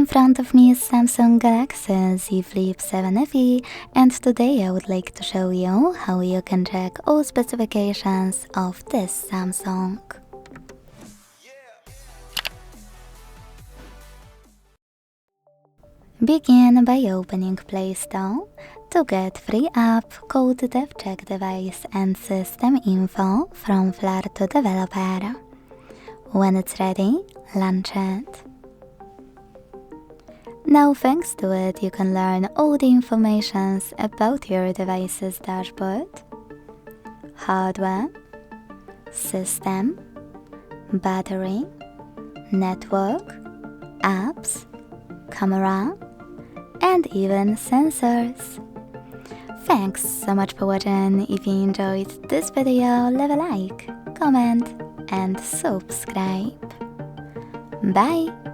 In front of me is Samsung Galaxy Z Flip 7 FE, and today I would like to show you how you can check all specifications of this Samsung. Begin by opening Play Store. To get free app, code DevCheck device and system info from Flare to developer. When it's ready, launch it. Now thanks to it, you can learn all the information about your device's dashboard, hardware, system, battery, network, apps, camera, and even sensors. Thanks so much for watching. If you enjoyed this video, leave a like, comment, and subscribe. Bye!